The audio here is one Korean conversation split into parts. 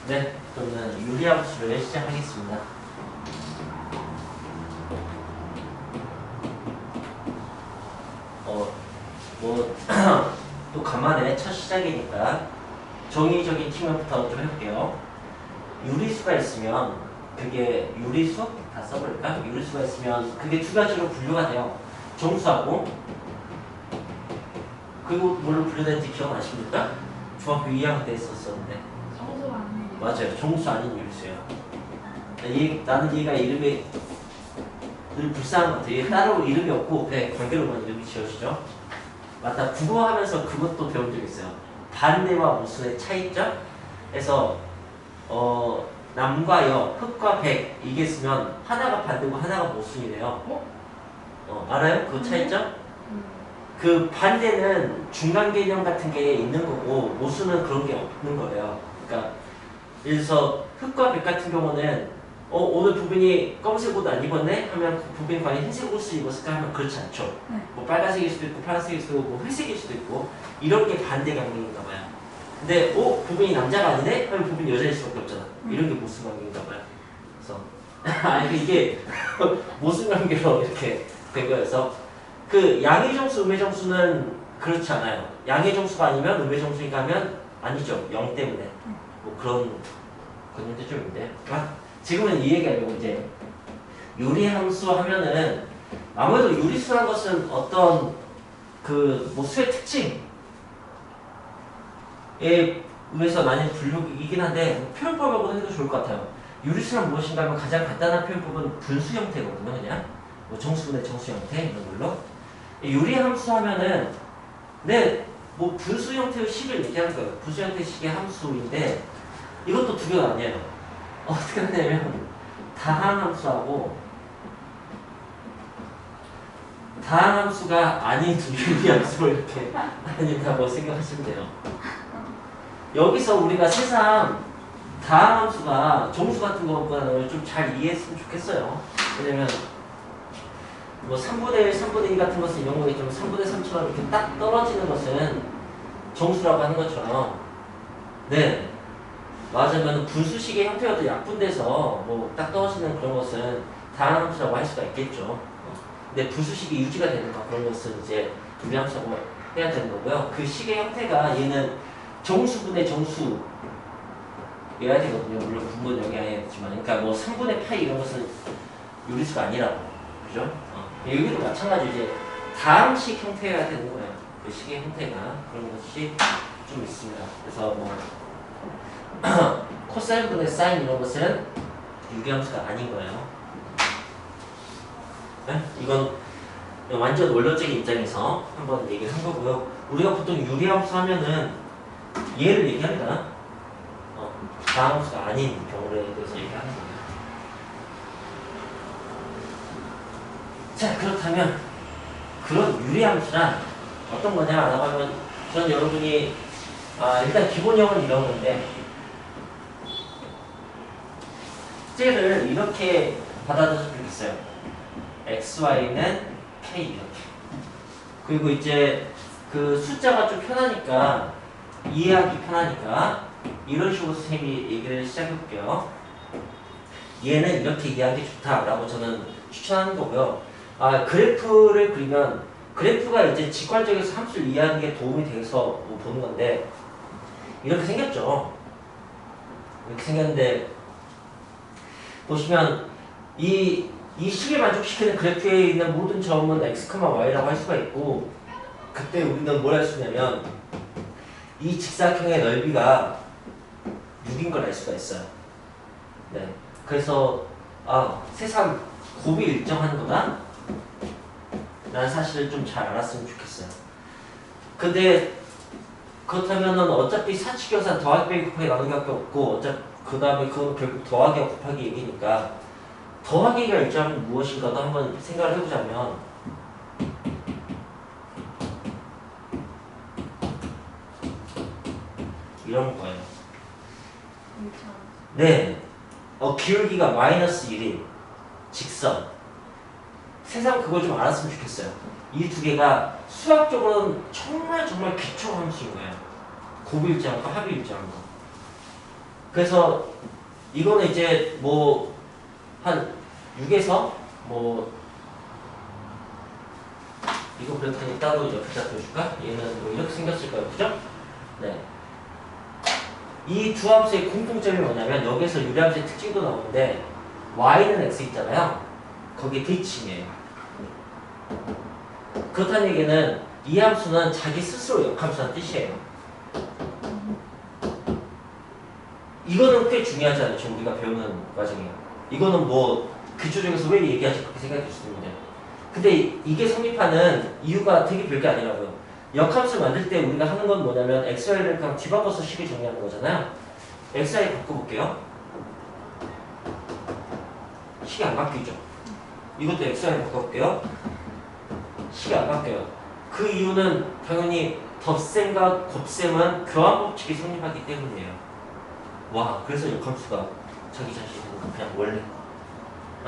네, 그러면 유리함수를 시작하겠습니다. 또 간만에 첫 시작이니까 정의적인 키면부터 좀 해볼게요. 유리수가 있으면 그게 유리수? 다 써버릴까? 유리수가 있으면 그게 두 가지로 분류가 돼요. 정수하고 그리고 뭘로 분류되는지 기억나십니까? 중학교 2학년 때 있었었는데 정수가 아니에요. 맞아요. 정수 아닌 유리수예요. 나는 얘가 이름이 늘 불쌍한 것 같아요. 얘 따로 이름이 없고 그냥 관계로만 이름이 지어지죠. 맞다. 국어 하면서 그것도 배운 적 있어요. 반대와 모순의 차이점? 그래서 남과 여, 흑과 백 이게 쓰면 하나가 반대고 하나가 모순이래요. 알아요? 그 차이점? 그 반대는 중간 개념 같은 게 있는 거고 모순은 그런 게 없는 거예요. 그러니까 예를 들어서 흑과 백 같은 경우는 오늘 부빈이 검은색 옷 안 입었네? 하면 그 부빈이 과연 흰색 옷을 입었을까 하면 그렇지 않죠. 네. 뭐 빨간색일 수도 있고 파란색일 수도 있고 회색일 수도 있고 이런 게 반대 관계인가 봐요. 근데 부빈이 남자가 아니네? 하면 부빈이 여자일 수밖에 없잖아. 이런 게 모순 관계인가 봐요. 그래서 아니 이게 모순 관계로 이렇게 된 거여서 그 양의 정수, 음의 정수는 그렇지 않아요. 양의 정수가 아니면 음의 정수인가 하면 아니죠. 0 때문에 뭐 그런 관념도 좀 있는데 지금은 이 얘기하려고 이제 유리함수 하면은 아무래도 유리수라는 것은 어떤 뭐 수의 특징에 의해서 나뉜 분류이긴 한데 표현법으로 해도 좋을 것 같아요. 유리수란 무엇인가 하면 가장 간단한 표현법은 분수 형태거든요. 그냥 뭐 정수분의 정수 형태 이런 걸로 유리함수 하면은 뭐 분수 형태의 식을 얘기하는 거예요. 분수 형태의 식의 함수인데 이것도 두 개가 아니에요. 어떻게 하냐면 다항함수하고 다항함수가 아닌 두 유리함수로 이렇게 아닌다고 생각하시면 돼요. 여기서 우리가 세상 다항함수가 정수 같은 것보다는 좀 잘 이해했으면 좋겠어요. 왜냐면 뭐 3분의 1, 3분의 2 같은 것은 이런 거에 좀 3분의 3처럼 이렇게 딱 떨어지는 것은 정수라고 하는 것처럼 맞으면 분수식의 형태가 더 약분돼서 뭐 딱 떨어지는 그런 것은 다항함수라고 할 수가 있겠죠. 근데 분수식이 유지가 되는 거 그런 것은 이제 유리함수라고 해야 되는 거고요. 그 식의 형태가 얘는 정수분의 정수 여야 되거든요. 물론 분모는 여기 안 해야 되지만 그러니까 뭐 3분의 파이 이런 것은 유리수가 아니라고 그죠? 여기도 마찬가지 이제 다항식 형태여야 되는 거예요. 그 식의 형태가 그런 것이 좀 있습니다. 그래서 뭐 코사인 분의 사인 이런 것은 유리함수가 아닌 거예요. 네? 이건 완전 원론적인 입장에서 한번 얘기를 한 거고요. 우리가 보통 유리함수 하면은 얘를 얘기합니다. 다항수가 아닌 경우에 대해서 얘기하는 거예요. 자, 그렇다면 그런 유리함수란 어떤 거냐라고 하면 전 여러분이 일단 기본형은 이런 건데 쟤를 이렇게 받아들였으면 좋겠어요. XY는 K 이렇게. 그리고 이제 그 숫자가 좀 편하니까 이해하기 편하니까 이런 식으로 선생님이 얘기를 시작해볼게요. 얘는 이렇게 이해하기 좋다라고 저는 추천하는 거고요. 그래프를 그리면 그래프가 이제 직관적에서 함수를 이해하는 게 도움이 돼서 뭐 보는 건데 이렇게 생겼죠. 이렇게 생겼는데 보시면 이 식을 만족시키는 그래프에 있는 모든 점은 x, y라고 할 수가 있고 그때 우리는 뭘 할 수 있냐면 이 직사각형의 넓이가 6인 걸 알 수가 있어요. 네. 그래서 세상 곱이 일정한 거다? 라는 사실을 좀 잘 알았으면 좋겠어요. 근데 그렇다면은 어차피 사칙계산 더하기 빼기 곱하기 나누기밖에 없고 그 다음에 그건 결국 더하기와 곱하기 얘기니까 더하기가 일정하면 무엇인가도 한번 생각을 해보자면 이런 거예요. 네. 기울기가 마이너스 1인 직선. 세상 그걸 좀 알았으면 좋겠어요. 이 두 개가 수학적으로는 정말 기초 함수인 거예요. 곱일정과 합일정과. 그래서 이거는 이제 뭐 한 6에서 뭐 이거 그랬더니 따로 옆에다 둬줄까? 얘는 뭐 이렇게 생겼을 거예요. 그죠? 네. 이 두 함수의 공통점이 뭐냐면 여기서 유리함수의 특징도 나오는데 y는 x 있잖아요. 거기에 대칭이에요. 그렇다는 얘기는 이 함수는 자기 스스로 역함수라는 뜻이에요. 이거는 꽤 중요하잖아요. 지금 우리가 배우는 과정이에요. 이거는 뭐 기초적에서 왜 얘기하지 그렇게 생각해 주시는데, 근데 이게 성립하는 이유가 되게 별게 아니라고요. 역함수 만들 때 우리가 하는 건 뭐냐면 xy를 그냥 뒤바꿔서 식을 정리하는 거잖아요. xy 바꿔볼게요. 식이 안 바뀌죠. 이것도 xy 바꿔볼게요. 식이 안 바뀌어요. 그 이유는 당연히 덧셈과 곱셈은 교환법칙이 성립하기 때문이에요. 와, 그래서 역함수가 자기 자신은 그냥 원래.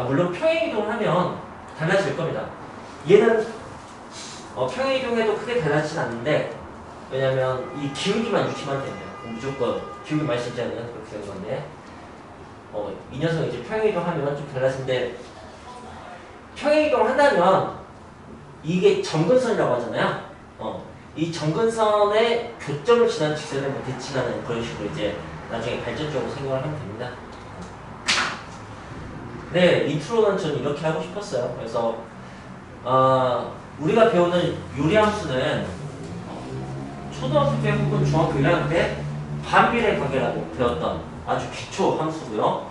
물론 평행이동을 하면 달라질 겁니다. 얘는 평행이동해도 크게 달라지진 않는데, 왜냐면 이 기울기만 유지만 되면 무조건 기울기 많이 쓰지 않으면 그렇게 되는 건데, 이 녀석은 이제 평행이동하면 좀 달라지는데, 평행이동 한다면 이게 점근선이라고 하잖아요. 이 점근선의 교점을 지난 직선을 뭐 대칭하는 그런 식으로 이제 나중에 발전적으로 생각을 하면 됩니다. 네, 인트로는 저는 이렇게 하고 싶었어요. 그래서 우리가 배우는 요리함수는 초등학교 때 혹은 중학교 1학년 때 반비례 관계라고 배웠던 아주 기초 함수고요.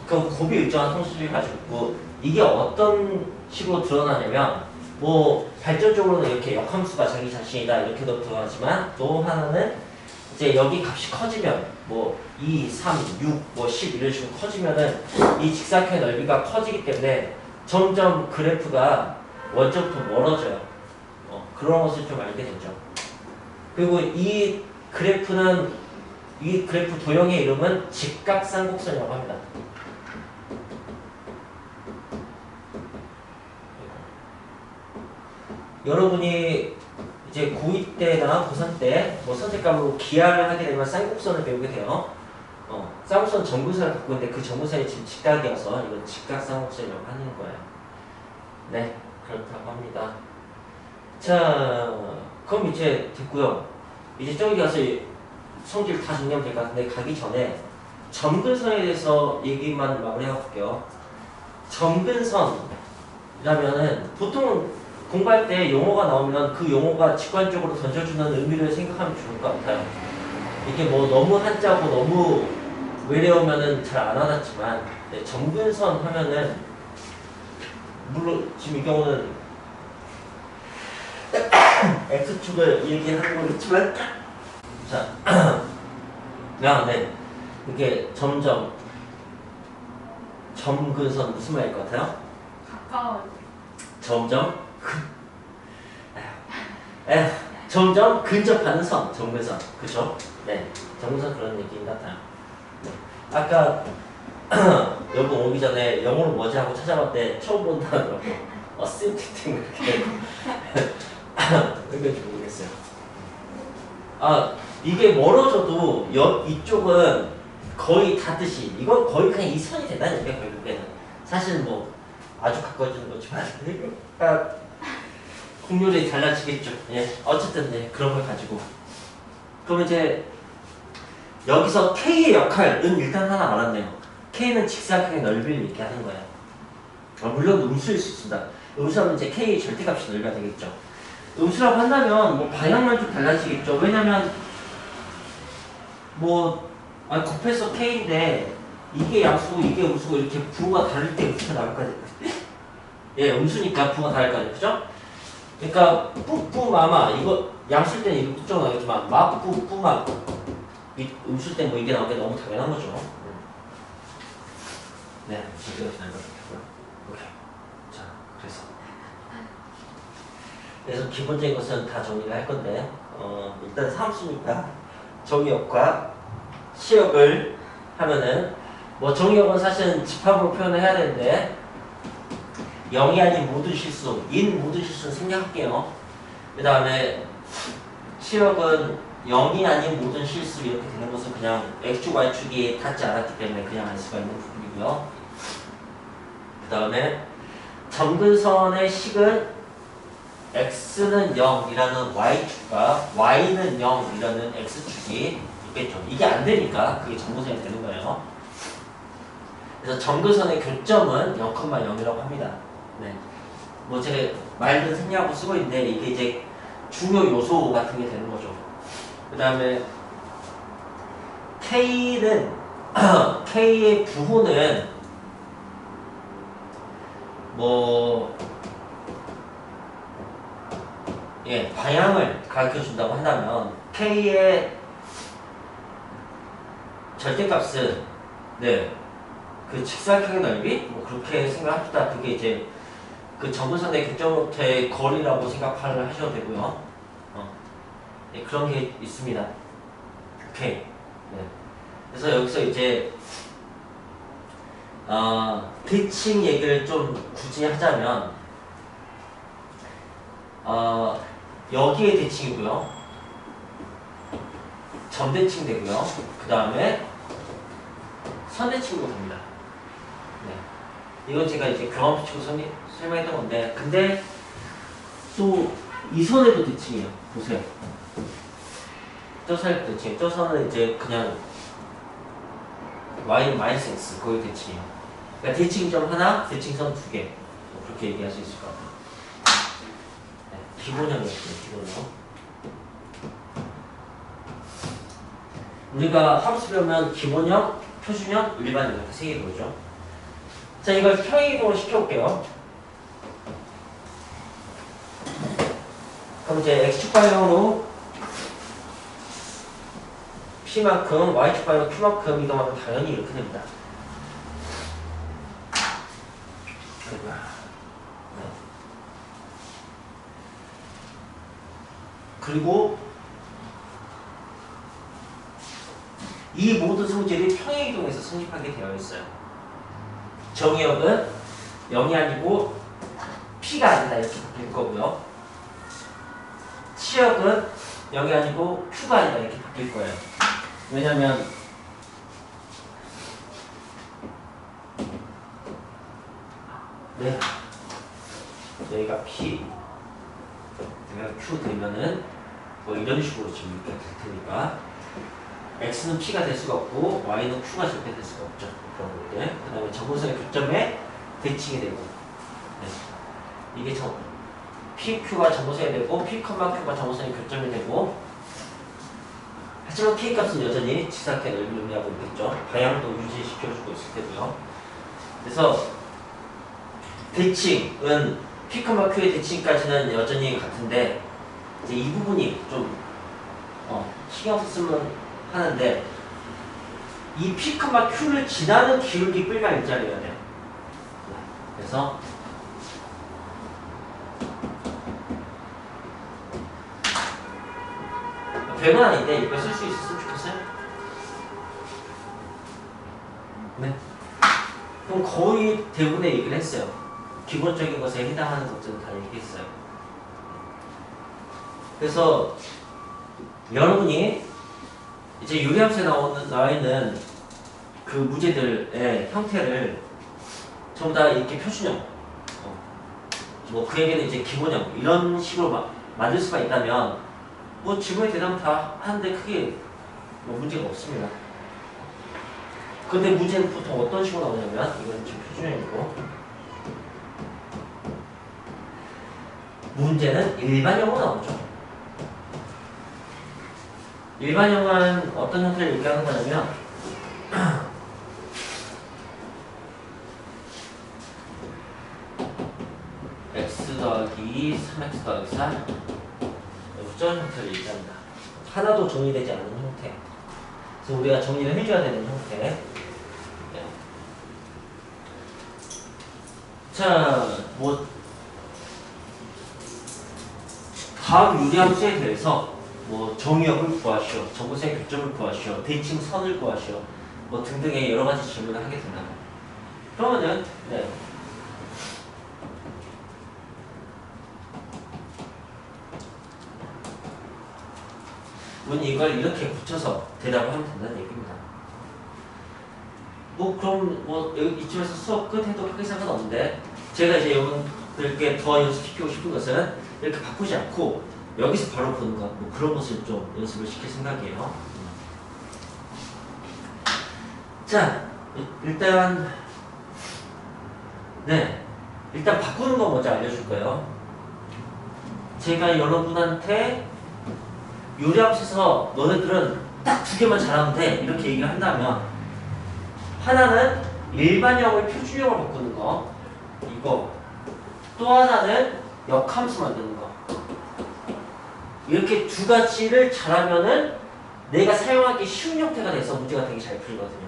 그 곱이 일정한 성수를 가지고 있고, 이게 어떤 식으로 드러나냐면 뭐 발전적으로는 이렇게 역함수가 자기 자신이다 이렇게도 드러나지만, 또 하나는 이제 여기 값이 커지면 뭐 2, 3, 6, 뭐 10 이런 식으로 커지면은 이 직사각형의 넓이가 커지기 때문에 점점 그래프가 원점부터 멀어져요. 그런 것을 좀 알게 되죠. 그리고 이 그래프 도형의 이름은 직각쌍곡선이라고 합니다. 여러분이 이제 고2 때나 고3 때 뭐 선택과목으로 기하를 하게 되면 쌍곡선을 배우게 돼요. 쌍곡선 점근선을 갖고 있는데 그 점근선이 지금 직각이어서 이건 직각쌍곡선이라고 하는 거예요. 네, 그렇다고 합니다. 자, 그럼 이제 됐고요. 이제 저기 가서 성질 다 정리하면 될 것 같은데, 가기 전에 점근선에 대해서 얘기만 마무리해 볼게요. 점근선이라면은 보통 공부할 때 용어가 나오면 그 용어가 직관적으로 던져주는 의미를 생각하면 좋을 것 같아요. 이게 뭐 너무 한자고 너무 외래어면은 잘 안 와닿지만, 네, 점근선 하면은 물론 지금 이 경우는 X축을 얘기하는 거겠지만, 자, 네, 이렇게 점점 점근선 무슨 말일 것 같아요? 가까워. 점점 점점 근접하는 선, 점근선. 그쵸? 네, 점근선 그런 얘기인 것 같아요. 네. 아까 여러분 오기 전에 영어로 뭐지 하고 찾아봤는데 처음 본다더라고. 심티팅 이렇게. 왜 그런지 모르겠어요. 이게 멀어져도 이쪽은 거의 닿듯이, 이건 거의 그냥 이 선이 된다는 얘기야, 결국에는. 사실 뭐 아주 가까워지는 거지만 국률이 달라지겠죠. 예, 어쨌든 네, 그런 걸 가지고. 그러면 이제 여기서 K의 역할은 일단 하나 알았네요. K는 직사각형의 넓이를 얘기하는 거예요. 물론 음수일 수 있습니다. 음수하면 이제 K의 절대값이 넓이가 되겠죠. 음수라고 한다면 뭐 방향만 좀 달라지겠죠. 왜냐면 뭐 곱해서 K인데 이게 양수고 이게 음수고 이렇게 부호가 다를 때 음수가 나올 거 아니에요. 예, 음수니까 부호가 다를 거 아니에요. 그죠? 그러니까 뿌뿌마마 이거 양수일 때는 이렇게 특정 나겠지만 마뿌뿌마 음수일 때 뭐 이게 나오는 게 너무 당연한 거죠. 네, 이렇게 잘 받았고요. 오케이. 자, 그래서 기본적인 것은 다 정리를 할 건데, 일단 함수니까 정의역과 시역을 하면은, 뭐 정의역은 사실은 집합으로 표현을 해야 되는데, 0이 아닌 모든 실수, 인 모든 실수는 생략할게요. 그 다음에 시역은 0이 아닌 모든 실수 이렇게 되는 것은 그냥 x축, y축이 닿지 않았기 때문에 그냥 알 수가 있는 부분이고요. 그 다음에 점근선의 식은 x는 0이라는 y축과 y는 0이라는 x축이 있겠죠. 이게 안 되니까 그게 점근선이 되는 거예요. 그래서 점근선의 교점은 0,0이라고 합니다. 네. 뭐 제가 말든 생략하고 쓰고 있는데 이게 이제 중요 요소 같은 게 되는 거죠. 그 다음에 K는 K의 부호는 뭐 방향을 가르쳐 준다고 한다면 K의 절대값은 그 직사각형의 넓이 뭐 그렇게 생각합시다. 그게 이제 그 점근선의 교점으로부터의 거리라고 생각하셔도 되고요. 그런 게 있습니다. 오케이. 그래서 여기서 이제 대칭 얘기를 좀 굳이 하자면 여기에 대칭이고요. 점대칭 되고요. 그 다음에 선대칭도 됩니다. 이건 제가 이제 경험치고 설명했던 건데, 근데 또 이 선에도 대칭이에요. 보세요. 저 선에도 대칭이에요. 저 선은 이제 그냥 y는 -x 거기 대칭이에요. 그러니까 대칭점 하나, 대칭선 두 개. 그렇게 얘기할 수 있을 것 같아요. 기본형이었어요. 기본형. 우리가 함수 배우면 기본형, 표준형, 일반형 이렇게 세 개 보죠. 자, 이걸 평행이동을 시켜볼게요. 그럼 이제 x축 방향으로 p만큼, y축 방향으로 q만큼 이동하면 당연히 이렇게 됩니다. 그리고 이 모든 성질이 평행이동에서 성립하게 되어 있어요. 정의역은 0이 아니고 p가 아니다 이렇게 바뀔 거고요. 치역은 0이 아니고 q가 아니다 이렇게 바뀔 거예요. 왜냐면 여기가 p, 여기가 q 되면은 뭐 이런 식으로 지금 이렇게 될 테니까 x는 p가 될 수가 없고 y는 q가 절대 될 수가 없죠. 그런 것들. 그 다음에 점근선의 교점에 대칭이 되고 이게 PQ가 점근선이 되고 P,Q가 점근선의 교점이 되고 하지만 K값은 여전히 직사각형의 넓이를 의미하고 있겠죠. 방향도 유지시켜주고 있을 테고요. 그래서 대칭은 P,Q의 대칭까지는 여전히 같은데 이제 이 부분이 좀 신경 썼으면 하는데 이 P, Q를 지나는 기울기 뿔만 일자리여야 돼요. 그래서 별건 아닌데 이거 쓸 수 있었으면 좋겠어요? 네. 그럼 거의 대부분의 얘기를 했어요. 기본적인 것에 해당하는 것들은 다 얘기했어요. 그래서 여러분이 이제 유리함수에 나와 있는 그 문제들의 형태를 전부 다 이렇게 표준형, 뭐 그에게는 이제 기본형 이런 식으로 만들 수가 있다면 뭐 질문에 대답 다 하는데 크게 뭐 문제가 없습니다. 근데 문제는 보통 어떤 식으로 나오냐면 이건 지금 표준형이고 문제는 일반형으로 나오죠. 일반형은 어떤 형태를 얘기하는 거냐면 x 더하기 2, 3x 더하기 4 이런 형태를 얘기합니다. 하나도 정리되지 않은 형태. 그래서 우리가 정리를 해줘야 되는 형태. 네. 자, 뭐 다음 유리함수에 대해서 뭐 정의역을 구하시오, 점근선의 교점을 구하시오, 대칭선을 구하시오, 뭐 등등의 여러 가지 질문을 하게 된다. 그러면은 이걸 이렇게 붙여서 대답을 하면 된다는 얘기입니다. 뭐 그럼 뭐 여기 이쯤에서 수업 끝 해도 크게 상관없는데 제가 이제 여러분들께 더 연습시키고 싶은 것은 이렇게 바꾸지 않고 여기서 바로 보는 것, 뭐 그런 것을 좀 연습을 시킬 생각이에요. 자, 일단 바꾸는 거 먼저 알려줄 거예요. 제가 여러분한테 요리학에서 너네들은 딱 2개만 잘하면 돼 이렇게 얘기를 한다면 하나는 일반형을 표준형으로 바꾸는 거 이거 또 하나는 역함수 만드는 거 이렇게 2가지를 잘하면은 내가 사용하기 쉬운 형태가 돼서 문제가 되게 잘 풀리거든요.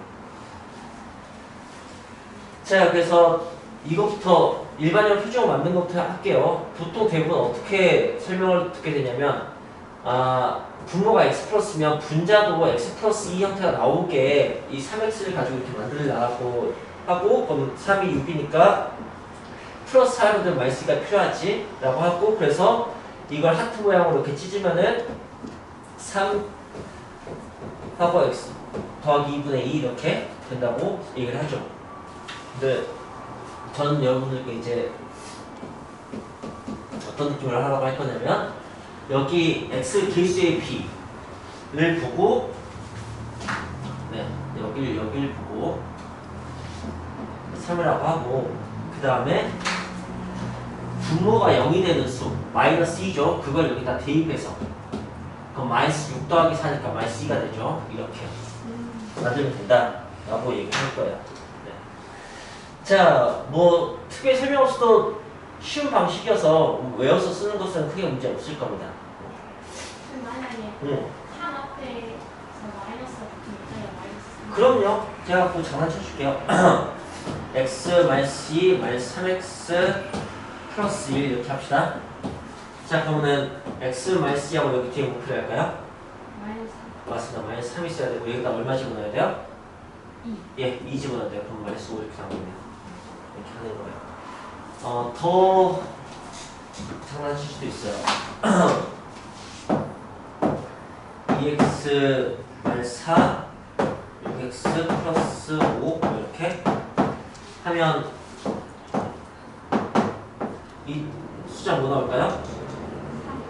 자, 그래서 이것부터 일반형 표준형 만든 것부터 할게요. 보통 대부분 어떻게 설명을 듣게 되냐면 분모가 x 플러스면 분자도 x 플러스 2 형태가 나오게 이 3x를 가지고 이렇게 만들라고 하고 그럼 3이 6이니까 플러스 4로 마이너스 2가 필요하지 라고 하고 그래서 이걸 하트 모양으로 이렇게 찢으면은 3 하고 x 더하기 2분의 2 이렇게 된다고 얘기를 하죠. 근데 저는 여러분들께 이제 어떤 느낌으로 하라고 할 거냐면 여기 x 개수의 b를 보고 여기를 보고 3이라고 하고 그 다음에 분모가 0이 되는 수 마이너스 2죠. 그걸 여기다 대입해서 그럼 마이너스 6 더하기 4니까 마이너스 2가 되죠. 이렇게 만들면 된다 라고 얘기할 거예요. 자, 뭐 특별히 설명 없이도 쉬운 방식이어서 외워서 쓰는 것은 크게 문제 없을 겁니다. 만약에 3 앞에서 마이너스가 붙으면 마이너스 3. 그럼요. 제가 그 장난쳐 줄게요. x 마이너스 2 마이너스 3x 플러스 1 이렇게 합시다. 자, 그러면은 x 마이너스 2하고 여기 뒤에 뭐 필요할까요? 마이너스 3. 맞습니다. 마이너스 3 있어야 되고 여기다 얼마 집어넣어야 돼요? 2. 예, 2 집어넣어야 돼요. 그럼 마이너스 5 이렇게 나오네요. 이렇게 하는 거예요. 더 장난칠 수도 있어요. 2x 마이너스 4 6x 플러스 5 이렇게 하면 이 숫자 뭐 나올까요?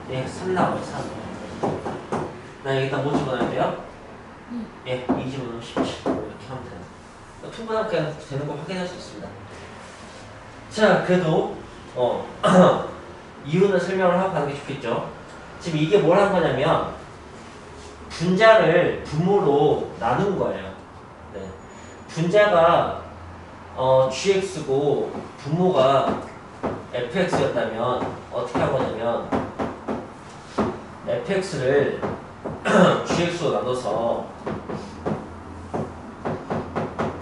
예, 3 나와요. 3. 나 여기다 뭐 집어넣어야 돼요? 예, 2 집어넣으면 17 이렇게 하면 돼요. 충분하게 그냥 되는 거 확인할 수 있습니다. 자, 그래도 이유는 설명을 하고 가는 게 좋겠죠. 지금 이게 뭘 한 거냐면 분자를 분모로 나눈 거예요. 네. 분자가 gx고 분모가 fx였다면 어떻게 한 거냐면 fx를 gx로 나눠서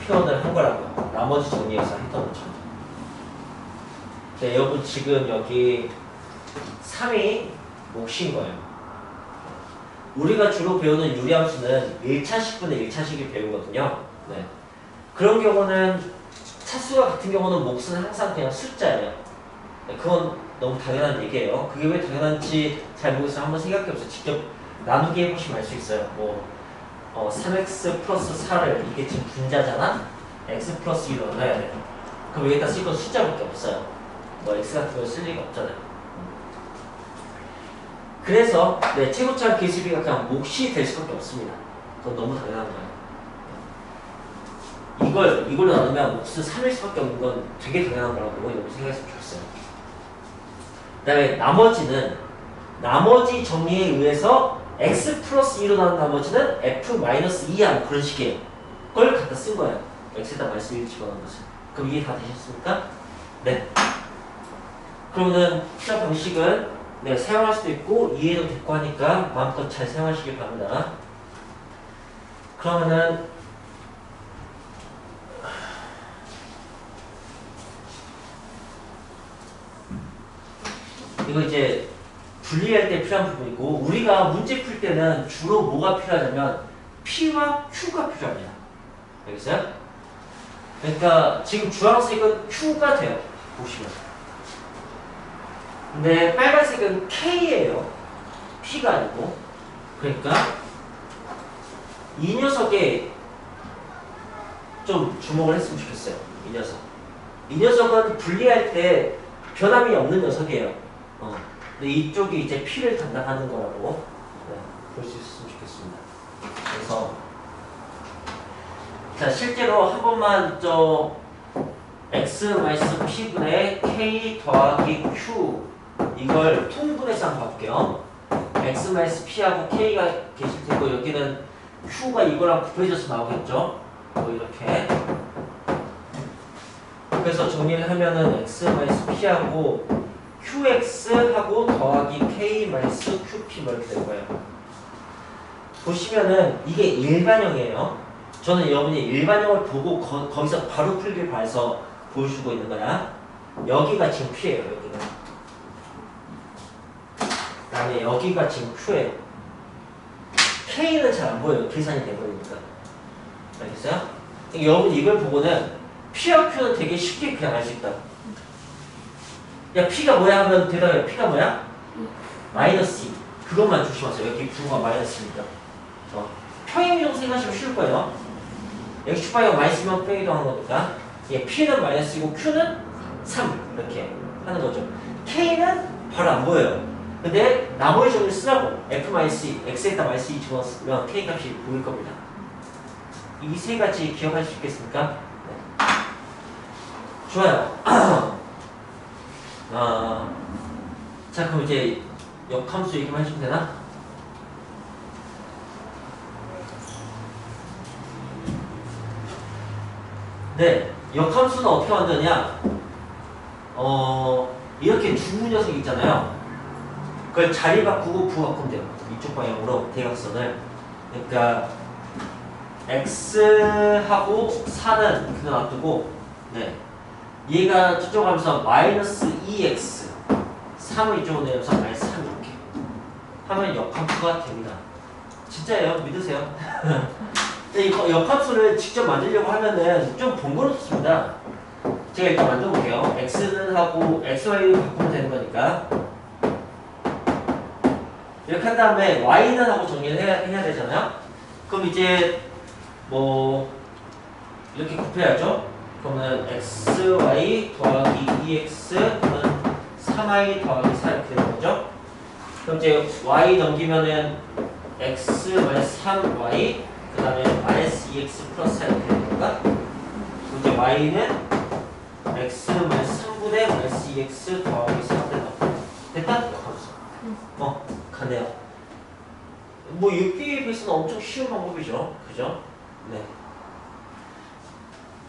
표현을 한 거라고요. 나머지 정리해서 했던 것처럼. 네, 여러분 지금 여기 3이 몫인 거예요. 우리가 주로 배우는 유리함수는 1차식분의 1차식을 배우거든요. 네. 그런 경우는 차수가 같은 경우는 몫은 항상 그냥 숫자예요. 네, 그건 너무 당연한 얘기예요. 그게 왜 당연한지 잘 모르겠어요. 한번 생각해보세요. 직접 나누기 해보시면 알 수 있어요. 3x 플러스 4를 이게 지금 분자잖아? x 플러스 2로 넣어야 돼요. 그럼 여기다 쓸 건 숫자밖에 없어요. x 같은 걸 쓸 리가 없잖아요. 그래서 최고차 개수비가 그냥 몫이 될 수밖에 없습니다. 그건 너무 당연한 거예요. 이걸로 나누면 몫은 3일 수밖에 없는 건 되게 당연한 거라고 여러분 생각했으면 좋겠어요. 그 다음에 나머지 정리에 의해서 x 플러스 2로 나눈 나머지는 f 마이너스 2야 그런 식의 걸 갖다 쓴 거예요. x에다 마이너스 1 집어넣은 것을. 그럼 이해 다 되셨습니까? 네. 그러면은 투자 방식은 사용할 수도 있고 이해도 됐고 하니까 마음껏 잘 사용하시길 바랍니다. 그러면은 이거 이제 분리할 때 필요한 부분이고 우리가 문제 풀 때는 주로 뭐가 필요하냐면 P와 Q가 필요합니다. 알겠어요? 그러니까 지금 주황색은 Q가 돼요. 보시면. 근데 빨간색은 K예요. P가 아니고. 그러니까 이 녀석에 좀 주목을 했으면 좋겠어요. 이 녀석. 이 녀석은 분리할 때 변함이 없는 녀석이에요. 근데 이쪽이 이제 P를 담당하는 거라고 볼 수 있었으면 좋겠습니다. 그래서 자 실제로 한 번만 x-p분의 k 더하기 q 이걸 통분해서 한번 봐볼게요. x-p하고 k가 계실 테고 여기는 q가 이거랑 곱해져서 나오겠죠. 이렇게. 그래서 정리를 하면은 x-p하고 qx하고 더하기 k-qp 이렇게 될 거예요. 보시면은 이게 일반형이에요. 저는 여러분이 일반형을 보고 거기서 바로 풀기를 바라서 보여주고 있는 거야. 여기가 지금 p예요. 여기는. 그 다음에 여기가 지금 q예요. k는 잘 안 보여요. 계산이 돼버리니까. 알겠어요? 여러분 이걸 보고는 p와 q는 되게 쉽게 그냥 알 수 있다. 야 p가 뭐야 하면 대답해요. p가 뭐야? 마이너스 2. 그것만 조심하세요. 여기 부가 마이너스입니다. 평행이동 생각하시면 쉬울 거예요. 여기 슈퍼형 마이너스면 평행이동 하는 거니까 p는 마이너스이고 q는 3 이렇게 하는 거죠. k는 바로 안 보여요. 근데 나머지 정리를 쓰라고 f-2 x에다 마이너스 2 집어넣으면 k 값이 보일 겁니다. 이 세 가지 기억할 수 있겠습니까? 네. 좋아요. 자 그럼 이제 역함수 얘기만 해주면 되나? 네, 역함수는 어떻게 만드냐? 이렇게 두 녀석이 있잖아요. 그걸 자리 바꾸고 부호 바꾸면 돼요. 이쪽 방향으로 대각선을. 그러니까 x하고 4는 그냥 놔두고, 네, 얘가 저쪽 가면서 마이너스 2x, 3을 이쪽으로 내면서 마이너스 3 이렇게 하면 역함수가 됩니다. 진짜예요, 믿으세요. 이 역함수를 직접 만들려고 하면은 좀 번거롭습니다. 제가 일단 만들어 볼게요. x는 하고 xy를 바꾸면 되는 거니까 이렇게 한 다음에 y는 하고 정리를 해야 되잖아요. 그럼 이제 뭐 이렇게 곱해야죠. 그러면 xy 더하기 2x 그러면 3y 더하기 4 이렇게 되는 거죠. 그럼 이제 y 넘기면은 x 마이너스 3y 그 다음에 마이너스 2x 플러스 4 이렇게 되는 건가? 그럼 이제 y는 x 마이너스 3분의 마이너스 2x 더하기 4분의 됐다? 가네요. 뭐 여기에 비해서는 엄청 쉬운 방법이죠. 그죠? 네.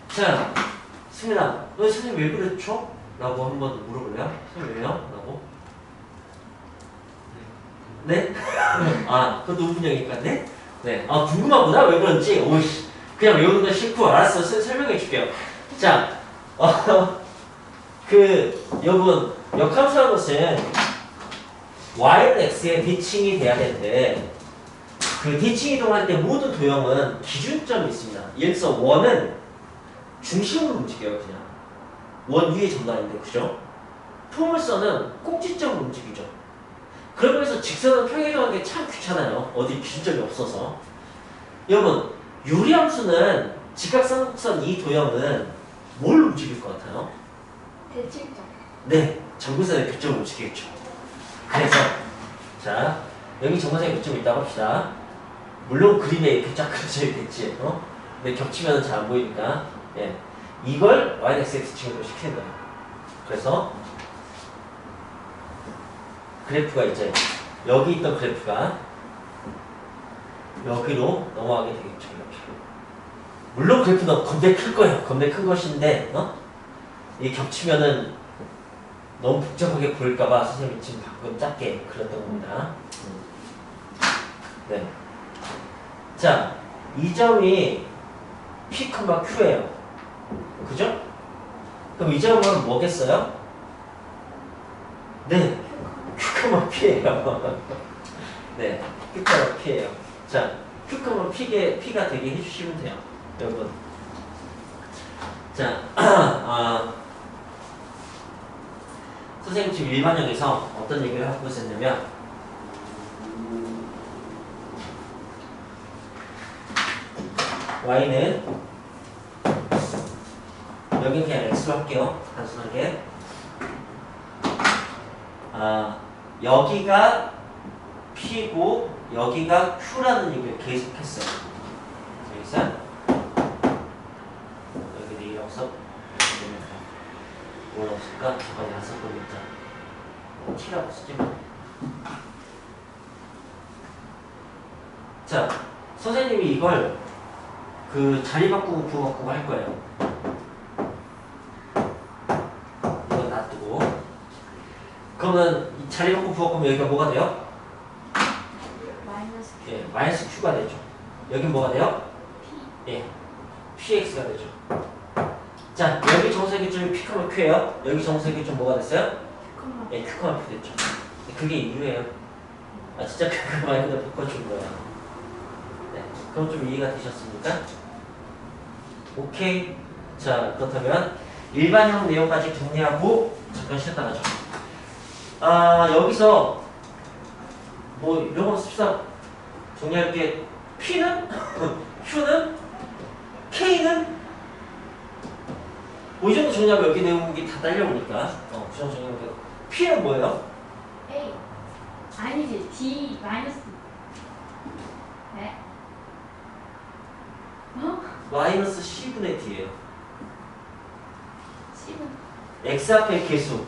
자, 승민아, 너 선생님 왜 그랬죠? 라고 한번 물어볼래요? 선생님 왜요? 라고. 네? 그것도 운명이니까, 네? 네. 궁금하구나? 왜 그런지. 오이씨. 그냥 외우는 건 싫고, 알았어. 설명해 줄게요. 자, 여러분, 역함수라는 것은 y는 x의 대칭이 돼야 되는데, 그 대칭 이동할 때 모든 도형은 기준점이 있습니다. 예를 들어서 원은 중심으로 움직여요, 그냥. 원 위에 전달인데, 그죠? 포물선은 꼭지점으로 움직이죠. 그러면서 직선은 평행이동하는 게 참 귀찮아요. 어디 기준점이 없어서. 여러분, 유리함수는 직각삼각선 이 도형은 뭘 움직일 것 같아요? 대칭점. 네, 정근선의 교점을 움직이겠죠. 그래서 자, 여기 정근선의 교점이 있다고 합시다. 물론 그림에 이렇게 쫙 그려져 있겠지. 근데 겹치면 잘 안 보이니까. 예. 이걸 yx의 대칭으로 시키는 거예요. 그래서 그래프가 이제 여기 있던 그래프가 여기로 넘어가게 되겠죠. 이렇게. 물론 그래프는 겁내 클 거예요. 겁내 큰 것인데 이게 겹치면은 너무 복잡하게 보일까봐 선생님이 지금 방금 작게 그렸던 겁니다. 네. 자, 이 점이 P, Q예요. 그죠? 그럼 이 점은 뭐겠어요? 네. Q, P예요. 네. Q, P예요. 자, Q, P가 되게 해주시면 돼요. 여러분. 자, 선생님 지금 일반형에서 어떤 얘기를 하고 있었냐면 y는 여기 그냥 x로 할게요. 단순하게. 여기가 p고 여기가 q라는 얘기를 계속했어요. 여기서 여기 내려서 뭘 없을까? 저번에 안 썼거든요. t라고 쓰지 뭐. 자, 선생님이 이걸 그 자리 바꾸고 부호 바꾸고 할 거예요. 이건 놔두고. 그러면 이 자리 바꾸고 부호 바꾸면 여기가 뭐가 돼요? 마이너스 예, 마이너스 q가 되죠. 여긴 뭐가 돼요? P. 예, px가 되죠. 자, 여기 정색이 좀 p, q예요. 여기 정색이 좀 뭐가 됐어요? 컴마. 예, q, p 됐죠. 그게 이유예요. 진짜 그거 많이 그냥 바꿔준 거야. 네, 그럼 좀 이해가 되셨습니까? 오케이. 자, 그렇다면 일반형 내용까지 정리하고 잠깐 쉬었다 가죠. 여기서 뭐 이런 거 씁시다. 정리할 게 P는 Q는 K는 뭐 이 정도 정리하면 여기 내용이 다 딸려오니까 그 정도 정리하면 돼요. P는 뭐예요? A. 아니지. D 마이너스. 네. 마이너스 C분의 D예요. C는 X 앞에 개수.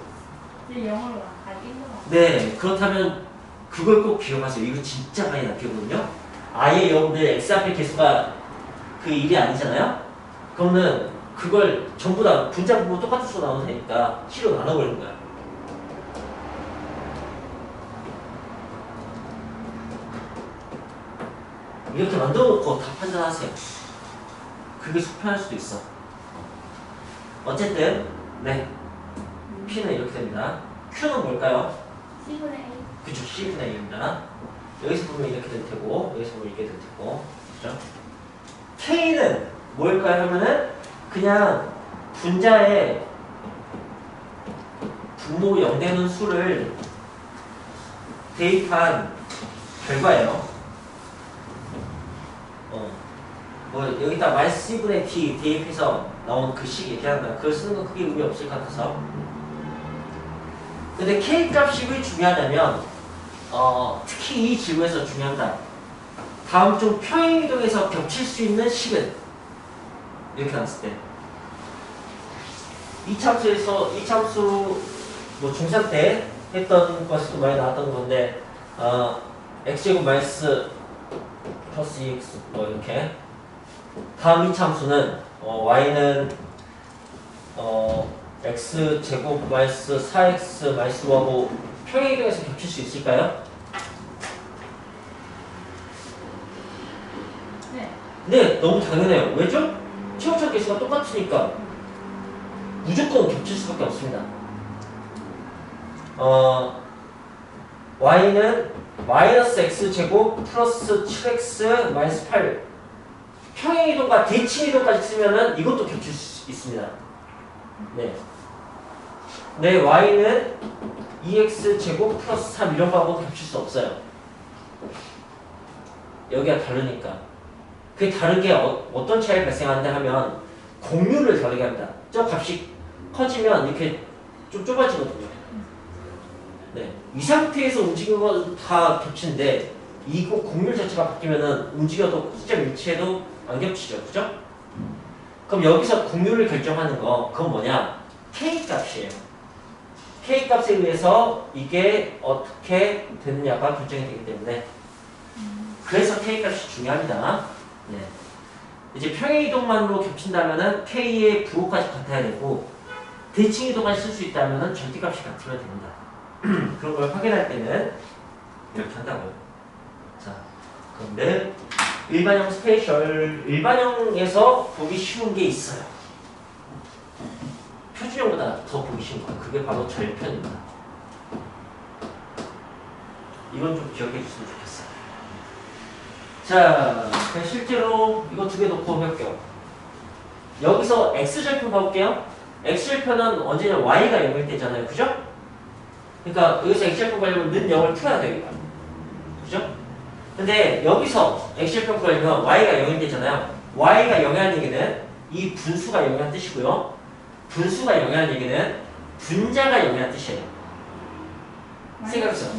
이제 영어로 읽는 거. 네, 그렇다면 그걸 꼭 기억하세요. 이거 진짜 많이 낚이거든요. 아예 여러분들 X 앞에 개수가 그 일이 아니잖아요. 그러면 그걸 전부 다 분자 부분 똑같은 수로 나눠도 되니까 C로 나눠버리는 거야. 이렇게 만들어놓고 다 판단하세요. 그게 속편할 수도 있어. 어쨌든 네, P는 이렇게 됩니다. Q는 뭘까요? C분의 A. 그쵸, C분의 A입니다. 여기서 보면 이렇게 될 테고 여기서 보면 이렇게 될 테고 그죠? K는 뭘까요 하면은 그냥 분자의 분모 0되는 수를 대입한 결과예요. 뭐 여기다 마이너스 C분의 D 대입해서 나온 그 식 얘기한다. 그걸 쓰는 건 크게 의미 없을 것 같아서. 근데 K 값이 왜 중요하냐면 특히 이 질문에서 중요합니다. 다음 중 평행이동에서 겹칠 수 있는 식은 이렇게 나왔을 때 이 참수 뭐 중3 때 했던 것도 많이 나왔던 건데 x제곱 마이너스 플러스 2x 뭐 이렇게 다음 이 참수는 y는 x제곱 마이너스 4x 마이너스 5하고 평행이동에서 겹칠 수 있을까요? 네. 네, 너무 당연해요. 왜죠? 최고차 개수가 똑같으니까 무조건 겹칠 수밖에 없습니다. y는 마이너스 x제곱 플러스 7x 마이너스 8 평행이동과 대칭이동까지 쓰면은 이것도 겹칠 수 있습니다. 네. 네, y는 2x제곱 플러스 3 이런 거하고 겹칠 수 없어요. 여기가 다르니까. 그게 다르게 어떤 차이가 발생하는데 하면 공률을 다르게 합니다. 저 값이 커지면 이렇게 좀 좁아지거든요. 네. 이 상태에서 움직이는 건 다 겹치는데 이거 공률 자체가 바뀌면은 움직여도 시점 일치해도 안 겹치죠. 그죠? 그럼 여기서 공률을 결정하는 거 그건 뭐냐? K 값이에요. K 값에 의해서 이게 어떻게 되느냐가 결정이 되기 때문에 그래서 K 값이 중요합니다. 네. 이제 평행이동만으로 겹친다면은 K의 부호까지 같아야 되고 대칭이동까지 쓸 수 있다면은 절대값이 같으면 됩니다. 그런 걸 확인할 때는 이렇게 한다고요. 자, 그런데 일반형 스페셜 일반형에서 보기 쉬운 게 있어요. 표준형보다 더 보기 쉬운 거. 그게 바로 절편입니다. 이건 좀 기억해 줬으면 좋겠어요. 자, 실제로 이거 두 개 놓고 해볼게요. 여기서 x절편 봐볼게요. x절편은 언제냐 y가 0일 때잖아요. 그죠? 그러니까 여기서 x절편 가려면 는 0을 풀어야 되겠다. 그죠? 근데 여기서 x절편 구하려면 y가 0일 때잖아요. y가 0이라는 얘기는 이 분수가 0이라는 뜻이고요. 분수가 0이라는 얘기는 분자가 0이라는 뜻이에요. 생각해보세요.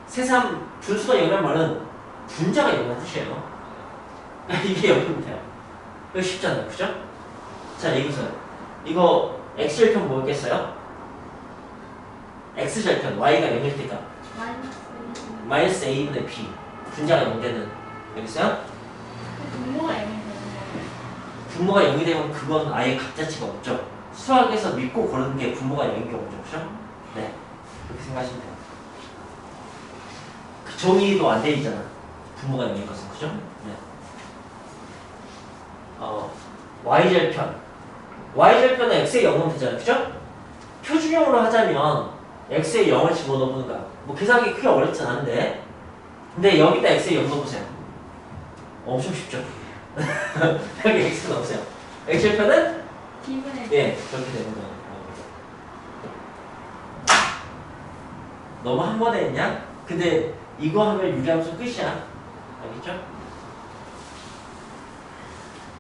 세상 분수가 0이라는 말은 분자가 0이라는 뜻이에요. 이게 0이면 돼요. 이거 쉽잖아요. 그죠? 자, 얘기보세요. 이거 x절편 뭐겠어요? x절편 y가 0일 때가 마이너스 a분의 b 분자가 0되는 여기서요? 분모가 애매해. 분모가 0이 되면 그건 아예 값자체가 없죠. 수학에서 믿고 고르는 게 분모가 0인 경우죠. 그죠? 네. 그렇게 생각하시면 돼요. 그 정의도 안 돼 있잖아. 분모가 0인 것은. 그죠? 네. y절편. y절편은 x에 0은 되잖아요. 그죠? 표준형으로 하자면 x에 0을 집어넣는 거야. 뭐 계산하기 크게 어렵진 않은데. 근데 여기다 x에 0 넣어보세요. 엄청 쉽죠? 여기 x 넣으세요. x절편은 D분의 예, 그렇게 되는 거예요. 너무 한 번에 했냐? 근데 이거 하면 유리함수 끝이야. 알겠죠?